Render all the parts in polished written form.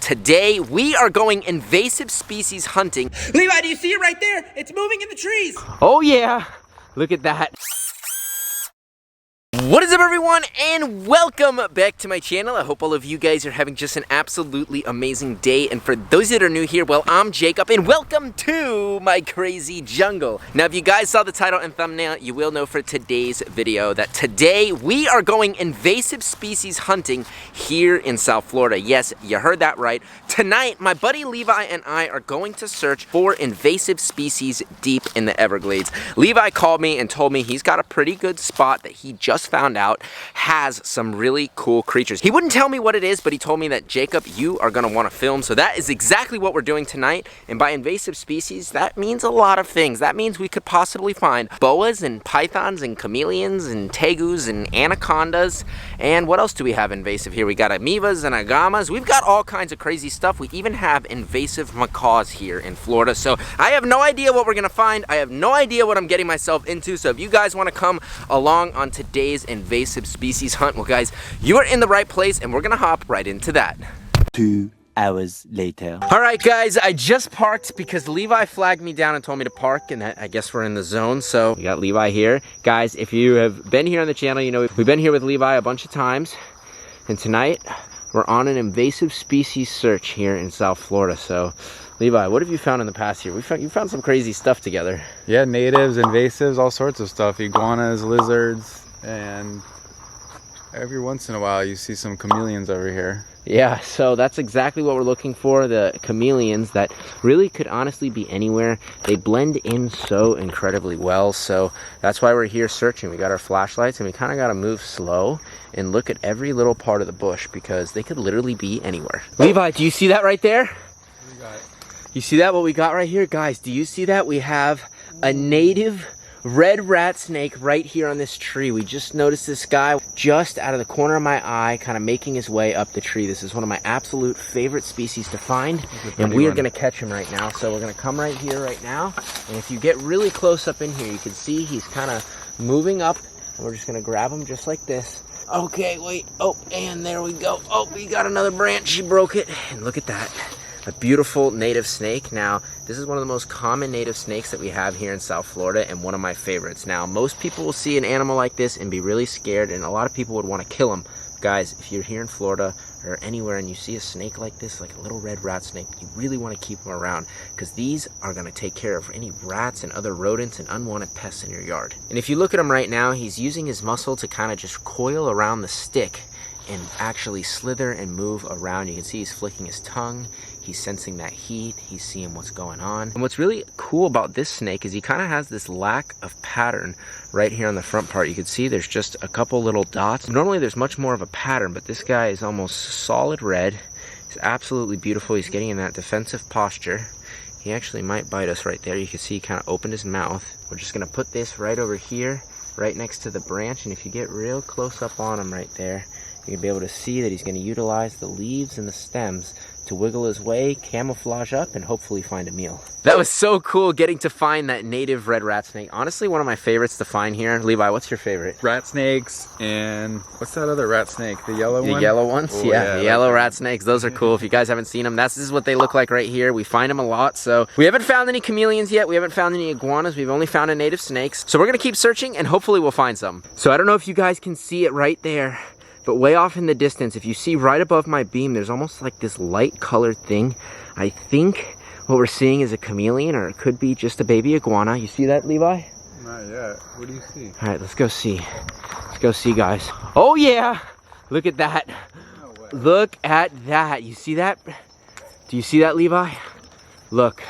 today we are going invasive species hunting. Levi, do you see it right there? It's moving in the trees. Oh yeah, look at that. What is up, everyone, and welcome back to my channel. I hope all of you guys are having just an absolutely amazing day. And for those that are new here, well, I'm Jacob, and welcome to my crazy jungle. Now, if you guys saw the title and thumbnail, you will know for today's video that today we are going invasive species hunting here in South Florida. Yes, you heard that right. Tonight, my buddy Levi and I are going to search for invasive species deep in the Everglades. Levi called me and told me he's got a pretty good spot that he just found out has some really cool creatures. He wouldn't tell me what it is, but he told me that, Jacob, you are gonna wanna film. So that is exactly what we're doing tonight. And by invasive species, that means a lot of things. That means we could possibly find boas and pythons and chameleons and tegus and anacondas. And what else do we have invasive here? We got amoebas and agamas. We've got all kinds of crazy stuff. We even have invasive macaws here in Florida. So I have no idea what we're gonna find. I have no idea what I'm getting myself into. So if you guys wanna come along on today's invasive species hunt, well guys, you are in the right place, and we're gonna hop right into that. 2 hours later. All right guys, I just parked because Levi flagged me down and told me to park, and I guess we're in the zone. So we got Levi here. Guys, if you have been here on the channel, you know we've been here with Levi a bunch of times, and tonight we're on an invasive species search here in South Florida. So Levi, what have you found in the past year? You found some crazy stuff together. Yeah, natives, invasives, all sorts of stuff. Iguanas, lizards, and every once in a while you see some chameleons over here. Yeah, so that's exactly what we're looking for, the chameleons that really could honestly be anywhere. They blend in so incredibly well, so that's why we're here searching. We got our flashlights, and we kind of got to move slow and look at every little part of the bush because they could literally be anywhere. Levi, do you see that right there? What do you got? You see that, what we got right here? Guys, do you see that? We have a native red rat snake right here on this tree. We just noticed this guy just out of the corner of my eye, kind of making his way up the tree. This is one of my absolute favorite species to find, and we are going to catch him right now. So we're going to come right here right now, and if you get really close up in here, you can see he's kind of moving up, and we're just going to grab him just like this. Okay, wait. Oh, and there we go. Oh, we got another branch. He broke it, and look at that. A beautiful native snake. Now, this is one of the most common native snakes that we have here in South Florida, and one of my favorites. Now, most people will see an animal like this and be really scared, and a lot of people would want to kill him. Guys, if you're here in Florida or anywhere and you see a snake like this, like a little red rat snake, you really want to keep them around, because these are going to take care of any rats and other rodents and unwanted pests in your yard. And if you look at him right now, he's using his muscle to kind of just coil around the stick and actually slither and move around. You can see he's flicking his tongue. He's sensing that heat. He's seeing what's going on. And what's really cool about this snake is he kind of has this lack of pattern right here on the front part. You can see there's just a couple little dots. Normally there's much more of a pattern, but this guy is almost solid red. He's absolutely beautiful. He's getting in that defensive posture. He actually might bite us right there. You can see he kind of opened his mouth. We're just gonna put this right over here, right next to the branch. And if you get real close up on him right there, you're gonna be able to see that he's gonna utilize the leaves and the stems to wiggle his way, camouflage up, and hopefully find a meal. That was so cool getting to find that native red rat snake. Honestly, one of my favorites to find here. Levi, what's your favorite? Rat snakes, and what's that other rat snake? The yellow one? The yellow ones? Oh, yeah, the yellow rat snakes. Those are cool. If you guys haven't seen them, this is what they look like right here. We find them a lot. So we haven't found any chameleons yet. We haven't found any iguanas. We've only found a native snakes. So we're gonna keep searching, and hopefully we'll find some. So I don't know if you guys can see it right there, but way off in the distance, if you see right above my beam, there's almost like this light colored thing. I think what we're seeing is a chameleon, or it could be just a baby iguana. You see that, Levi? Not yet. What do you see? All right, let's go see. Let's go see, guys. Oh yeah, look at that. No way. Look at that. You see that? Do you see that, Levi? Look,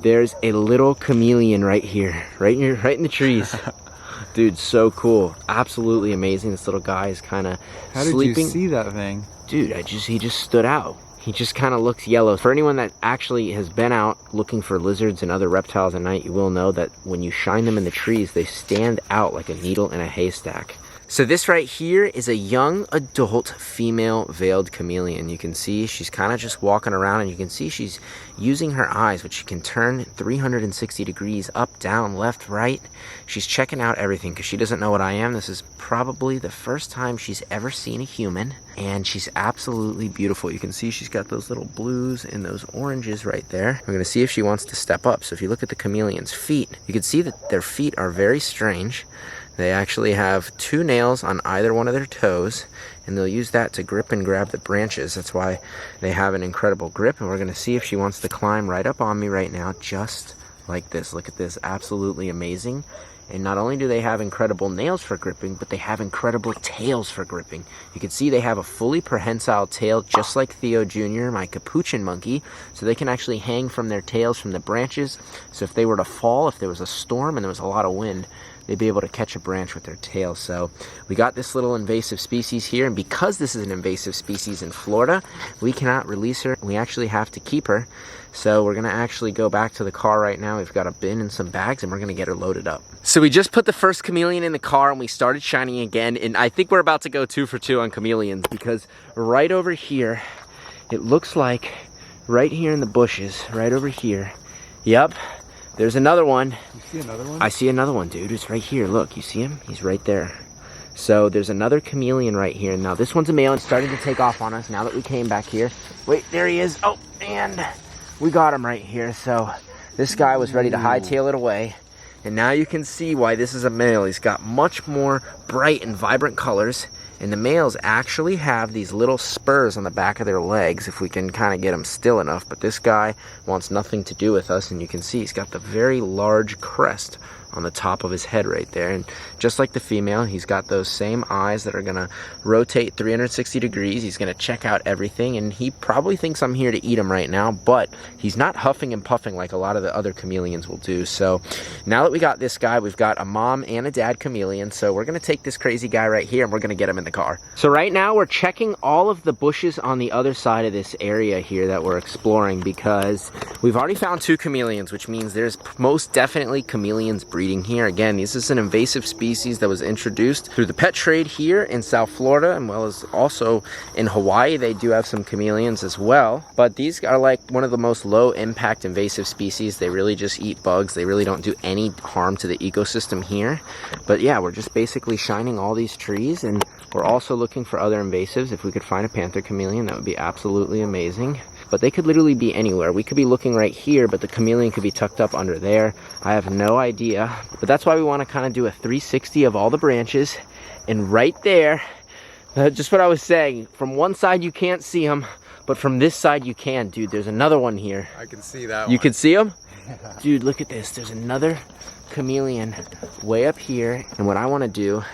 there's a little chameleon right here, right in the trees. Dude, so cool. Absolutely amazing. This little guy is kind of sleeping. How did you see that thing? Dude, he just stood out. He just kind of looks yellow. For anyone that actually has been out looking for lizards and other reptiles at night, you will know that when you shine them in the trees, they stand out like a needle in a haystack. So this right here is a young adult female veiled chameleon. You can see she's kind of just walking around, and you can see she's using her eyes, which she can turn 360 degrees up, down, left, right. She's checking out everything because she doesn't know what I am. This is probably the first time she's ever seen a human, and she's absolutely beautiful. You can see she's got those little blues and those oranges right there. We're gonna see if she wants to step up. So if you look at the chameleon's feet, you can see that their feet are very strange. They actually have 2 nails on either one of their toes, and they'll use that to grip and grab the branches. That's why they have an incredible grip, and we're gonna see if she wants to climb right up on me right now, just like this. Look at this, absolutely amazing. And not only do they have incredible nails for gripping, but they have incredible tails for gripping. You can see they have a fully prehensile tail, just like Theo Jr., my capuchin monkey, so they can actually hang from their tails from the branches. So if they were to fall, if there was a storm and there was a lot of wind, they'd be able to catch a branch with their tail. So we got this little invasive species here, and because this is an invasive species in Florida, we cannot release her. We actually have to keep her. So we're gonna actually go back to the car right now. We've got a bin and some bags, and we're gonna get her loaded up. So we just put the first chameleon in the car, and we started shining again, and I think we're about to go 2 for 2 on chameleons, because right over here, it looks like right here in the bushes, right over here, yep, there's another one. You see another one? I see another one, dude. It's right here. Look, you see him? He's right there. So there's another chameleon right here. Now this one's a male and starting to take off on us now that we came back here. Wait, there he is. Oh, and we got him right here. So this guy was ready to hightail it away. And now you can see why this is a male. He's got much more bright and vibrant colors. And the males actually have these little spurs on the back of their legs, if we can kind of get them still enough. But this guy wants nothing to do with us, and you can see he's got the very large crest on the top of his head right there. And just like the female, he's got those same eyes that are gonna rotate 360 degrees. He's gonna check out everything, and he probably thinks I'm here to eat him right now, but he's not huffing and puffing like a lot of the other chameleons will do. So now that we got this guy, we've got a mom and a dad chameleon. So we're gonna take this crazy guy right here, and we're gonna get him in the car. So right now we're checking all of the bushes on the other side of this area here that we're exploring, because we've already found 2 chameleons, which means there's most definitely chameleons breeding here. Again, this is an invasive species that was introduced through the pet trade here in South Florida, and well as also in Hawaii. They do have some chameleons as well, but these are like one of the most low impact invasive species. They really just eat bugs. They really don't do any harm to the ecosystem here. But yeah, we're just basically shining all these trees, and we're also looking for other invasives. If we could find a panther chameleon, that would be absolutely amazing. But they could literally be anywhere. We could be looking right here, but the chameleon could be tucked up under there. I have no idea. But that's why we want to kind of do a 360 of all the branches. And right there, just what I was saying, from one side you can't see them, but from this side you can. Dude, there's another one here. I can see that one. You can see him? Dude, look at this. There's another chameleon way up here. And what I want to do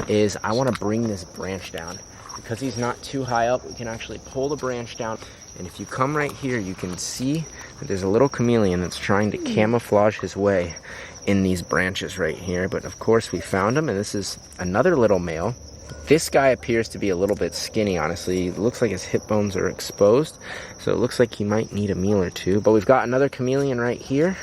is I want to bring this branch down. Because he's not too high up, we can actually pull the branch down. And if you come right here, you can see that there's a little chameleon that's trying to camouflage his way in these branches right here. But of course we found him, and this is another little male. This guy appears to be a little bit skinny, honestly. It looks like his hip bones are exposed, so it looks like he might need a meal or two. But we've got another chameleon right here.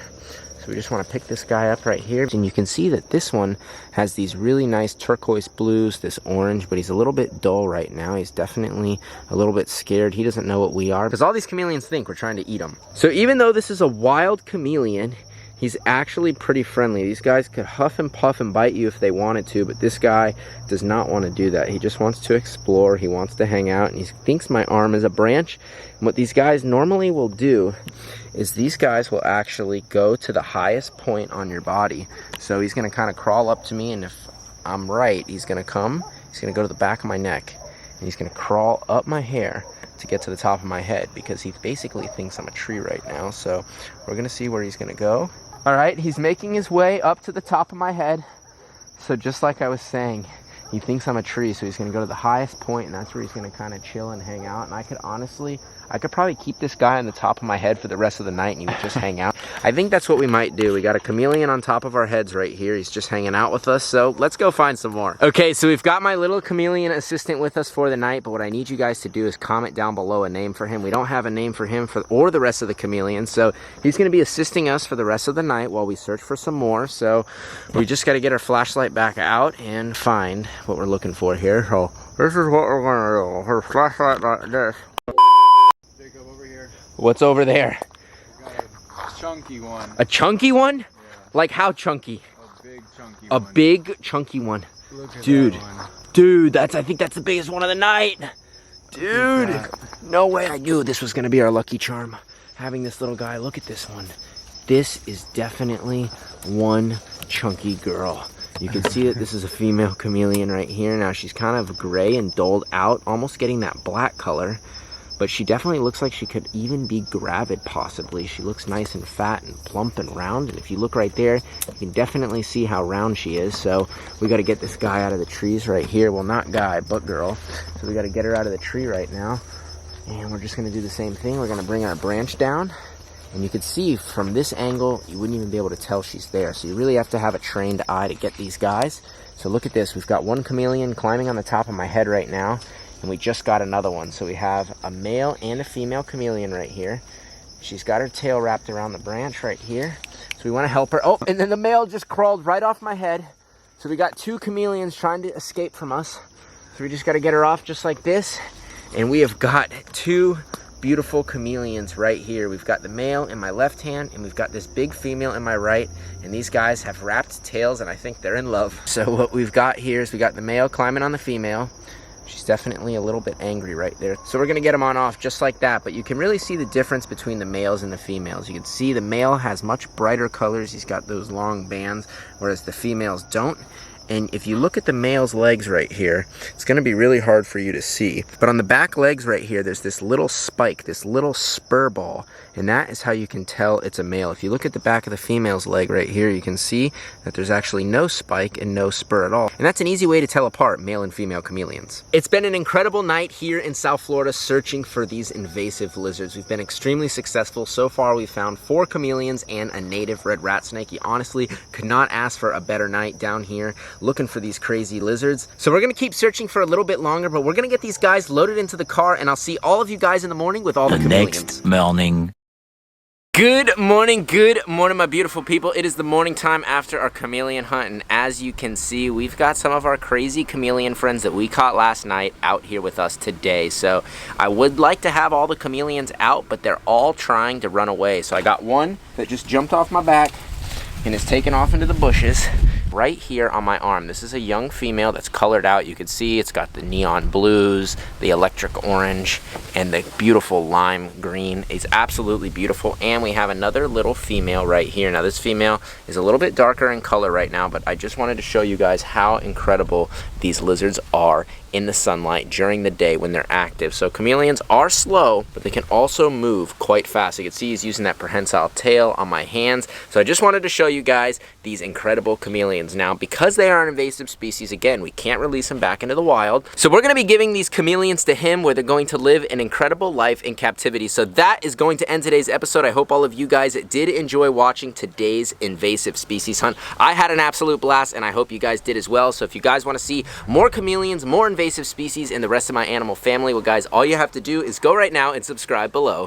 So we just want to pick this guy up right here. And you can see that this one has these really nice turquoise blues, this orange, but he's a little bit dull right now. He's definitely a little bit scared. He doesn't know what we are, because all these chameleons think we're trying to eat him. So even though this is a wild chameleon, he's actually pretty friendly. These guys could huff and puff and bite you if they wanted to, but this guy does not want to do that. He just wants to explore. He wants to hang out, and he thinks my arm is a branch. And what these guys normally will do is these guys will actually go to the highest point on your body. So he's going to kind of crawl up to me, and if I'm right, he's going to come, he's going to go to the back of my neck, and he's going to crawl up my hair to get to the top of my head, because he basically thinks I'm a tree right now. So we're going to see where he's going to go. All right, he's making his way up to the top of my head. So just like I was saying, he thinks I'm a tree, so he's going to go to the highest point, and that's where he's going to kind of chill and hang out. And I could probably keep this guy on the top of my head for the rest of the night, and he would just hang out. I think that's what we might do. We got a chameleon on top of our heads right here. He's just hanging out with us, so let's go find some more. Okay, so we've got my little chameleon assistant with us for the night, but what I need you guys to do is comment down below a name for him. We don't have a name for him or the rest of the chameleons, so he's going to be assisting us for the rest of the night while we search for some more. So we just got to get our flashlight back out and find what we're looking for here. So this is what we're gonna do. Her flashlight like this. Jacob, over here. What's over there? We got a chunky one. A chunky one? Yeah. Like how chunky? A big chunky A one. big chunky one. Look at Dude. that one. Dude, I think that's the biggest one of the night. Dude, that. no way. I knew this was gonna be our lucky charm. Having this little guy. Look at this one. This is definitely one chunky girl. You can see that this is a female chameleon right here. Now she's kind of gray and dulled out, almost getting that black color. But she definitely looks like she could even be gravid, possibly. She looks nice and fat and plump and round. And if you look right there, you can definitely see how round she is. So we got to get this guy out of the trees right here. Well, not guy, but girl. So we got to get her out of the tree right now. And we're just going to do the same thing. We're going to bring our branch down. And you can see from this angle, you wouldn't even be able to tell she's there. So you really have to have a trained eye to get these guys. So look at this. We've got one chameleon climbing on the top of my head right now. And we just got another one. So we have a male and a female chameleon right here. She's got her tail wrapped around the branch right here. So we want to help her. Oh, and then the male just crawled right off my head. So we got two chameleons trying to escape from us. So we just got to get her off just like this. And we have got two beautiful chameleons right here. We've got the male in my left hand, and we've got this big female in my right. And these guys have wrapped tails, and I think they're in love. So what we've got here is we got the male climbing on the female. She's definitely a little bit angry right there. So we're gonna get them on off just like that, but you can really see the difference between the males and the females. You can see the male has much brighter colors. He's got those long bands, whereas the females don't. And if you look at the male's legs right here, it's going to be really hard for you to see. But on the back legs right here, there's this little spike, this little spur ball. And that is how you can tell it's a male. If you look at the back of the female's leg right here, you can see that there's actually no spike and no spur at all. And that's an easy way to tell apart male and female chameleons. It's been an incredible night here in South Florida searching for these invasive lizards. We've been extremely successful. So far, we've found 4 chameleons and a native red rat snake. You honestly could not ask for a better night down here looking for these crazy lizards. So we're gonna keep searching for a little bit longer, but we're gonna get these guys loaded into the car, and I'll see all of you guys in the morning with all the chameleons. Next morning. Good morning, my beautiful people. It is the morning time after our chameleon hunt, and as you can see, we've got some of our crazy chameleon friends that we caught last night out here with us today. So I would like to have all the chameleons out, but they're all trying to run away. So I got one that just jumped off my back and is taken off into the bushes right here on my arm. This is a young female that's colored out. You can see it's got the neon blues, the electric orange, and the beautiful lime green. It's absolutely beautiful. And we have another little female right here. Now this female is a little bit darker in color right now, but I just wanted to show you guys how incredible these lizards are in the sunlight during the day when they're active. So chameleons are slow, but they can also move quite fast. You can see he's using that prehensile tail on my hands. So I just wanted to show you guys these incredible chameleons. Now, because they are an invasive species, again, we can't release them back into the wild. So we're gonna be giving these chameleons to him where they're going to live an incredible life in captivity. So that is going to end today's episode. I hope all of you guys did enjoy watching today's invasive species hunt. I had an absolute blast, and I hope you guys did as well. So if you guys wanna see more chameleons, more invasive species, and the rest of my animal family, well guys, all you have to do is go right now and subscribe below.